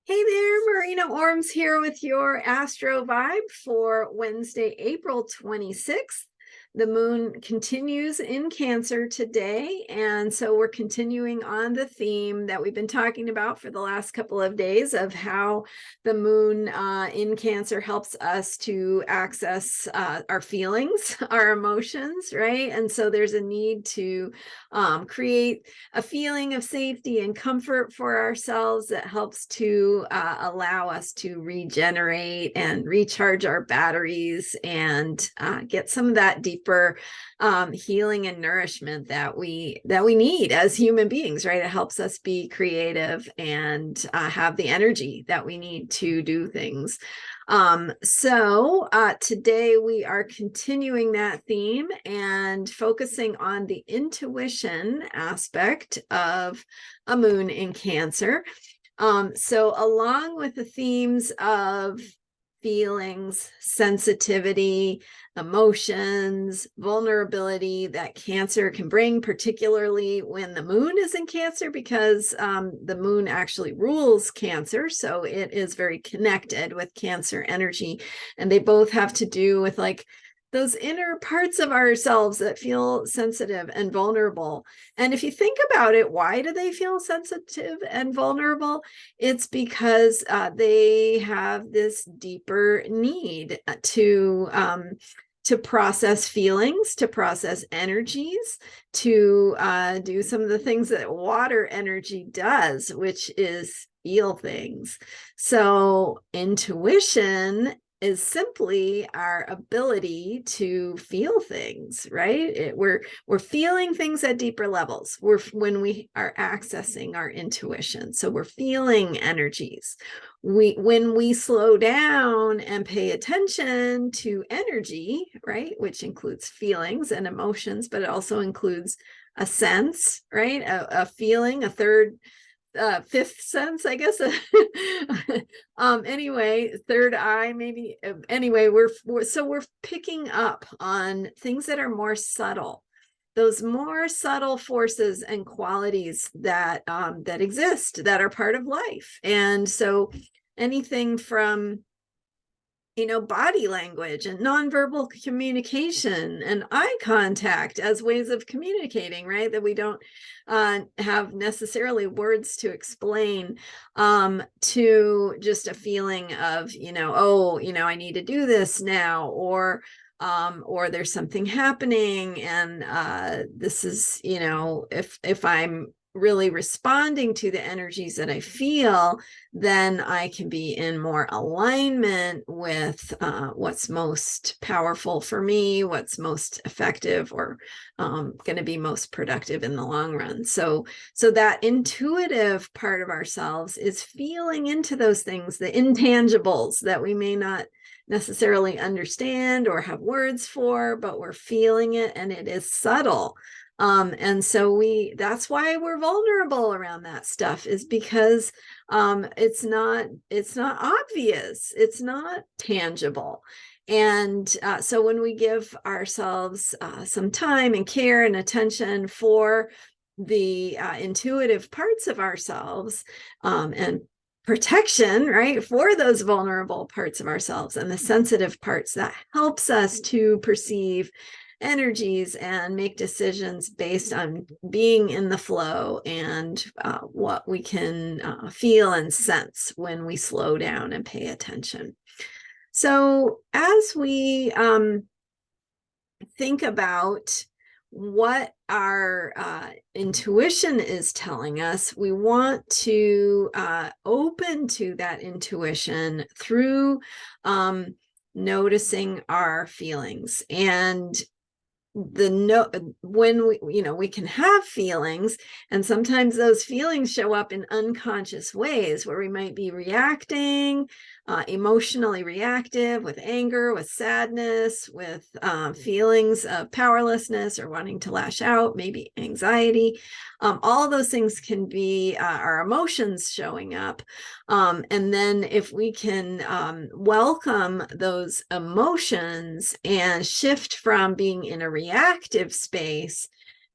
Hey there, Marina Ormes here with your Astro vibe for Wednesday, April 26th. The moon continues in Cancer today, and so we're continuing on the theme that we've been talking about for the last couple of days of how the moon in Cancer helps us to access our feelings, our emotions, right? And so there's a need to create a feeling of safety and comfort for ourselves that helps to allow us to regenerate and recharge our batteries and get some of that deeper healing and nourishment that we need as human beings, right? It helps us be creative and have the energy that we need to do things. Today we are continuing that theme and focusing on the intuition aspect of a moon in Cancer. So along with the themes of feelings, sensitivity, emotions, vulnerability that Cancer can bring, particularly when the moon is in Cancer, because the moon actually rules Cancer. So it is very connected with Cancer energy. And they both have to do with like those inner parts of ourselves that feel sensitive and vulnerable. And if you think about it, why do they feel sensitive and vulnerable? It's because they have this deeper need to process feelings, to process energies, to do some of the things that water energy does, which is feel things. So intuition is simply our ability to feel things, right? We're feeling things at deeper levels. When we are accessing our intuition. So we're feeling energies. When we slow down and pay attention to energy, right, which includes feelings and emotions, but it also includes a sense, right? A feeling, a fifth sense, I guess. Anyway, third eye, maybe. Anyway, we're picking up on things that are more subtle, those more subtle forces and qualities that that exist, that are part of life. And so anything from body language and nonverbal communication and eye contact as ways of communicating, right? That we don't have necessarily words to explain, to just a feeling of, I need to do this now, or there's something happening. And this is, if I'm really responding to the energies that I feel, then I can be in more alignment with what's most powerful for me, what's most effective, or going to be most productive in the long run. So that intuitive part of ourselves is feeling into those things, the intangibles that we may not necessarily understand or have words for, but we're feeling it, and it is subtle. And so that's why we're vulnerable around that stuff, is because it's not obvious, it's not tangible. And so when we give ourselves some time and care and attention for the intuitive parts of ourselves, and protection, right, for those vulnerable parts of ourselves and the sensitive parts, that helps us to perceive energies and make decisions based on being in the flow and what we can feel and sense when we slow down and pay attention. So as we think about what our intuition is telling us, we want to open to that intuition through noticing our feelings. And when we can have feelings, and sometimes those feelings show up in unconscious ways where we might be reacting, emotionally reactive, with anger, with sadness, with feelings of powerlessness or wanting to lash out, maybe anxiety. All those things can be our emotions showing up. And then if we can welcome those emotions and shift from being in a reactive space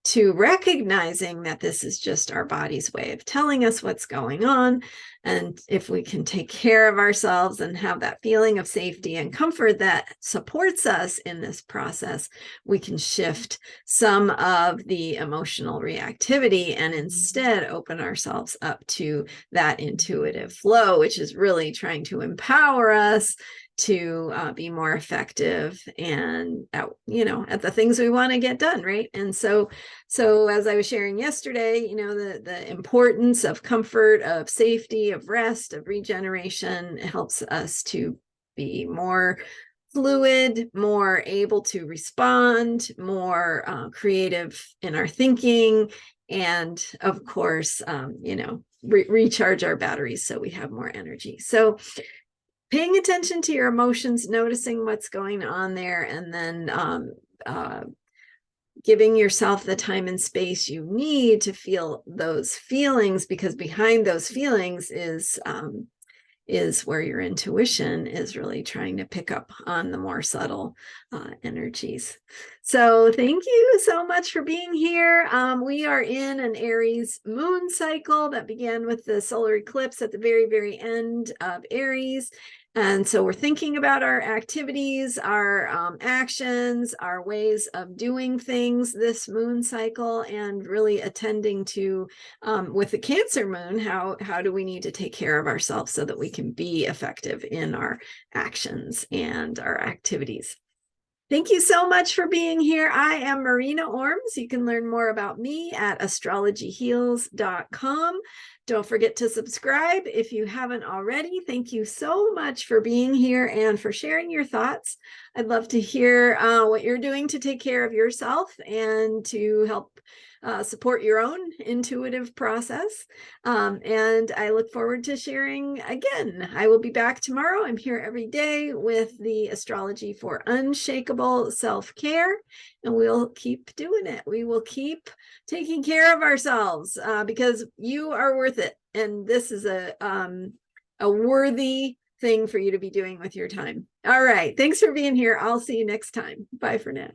to recognizing that this is just our body's way of telling us what's going on. And if we can take care of ourselves and have that feeling of safety and comfort that supports us in this process, we can shift some of the emotional reactivity and instead open ourselves up to that intuitive flow, which is really trying to empower us to be more effective and at the things we want to get done, right? And so as I was sharing yesterday, the importance of comfort, of safety, of rest, of regeneration helps us to be more fluid, more able to respond, more creative in our thinking, and of course, recharge our batteries so we have more energy. So paying attention to your emotions, noticing what's going on there, and then giving yourself the time and space you need to feel those feelings, because behind those feelings is where your intuition is really trying to pick up on the more subtle energies. So thank you so much for being here. We are in an Aries moon cycle that began with the solar eclipse at the very, very end of Aries. And so we're thinking about our activities, our actions, our ways of doing things this moon cycle, and really attending to, with the Cancer moon, how do we need to take care of ourselves so that we can be effective in our actions and our activities. Thank you so much for being here. I am Marina Ormes. You can learn more about me at astrologyheals.com. Don't forget to subscribe if you haven't already. Thank you so much for being here and for sharing your thoughts. I'd love to hear what you're doing to take care of yourself and to help support your own intuitive process. And I look forward to sharing again. I will be back tomorrow. I'm here every day with the astrology for unshakable self-care, and we'll keep doing it. We will keep taking care of ourselves because you are worth it. And this is a worthy thing for you to be doing with your time. All right. Thanks for being here. I'll see you next time. Bye for now.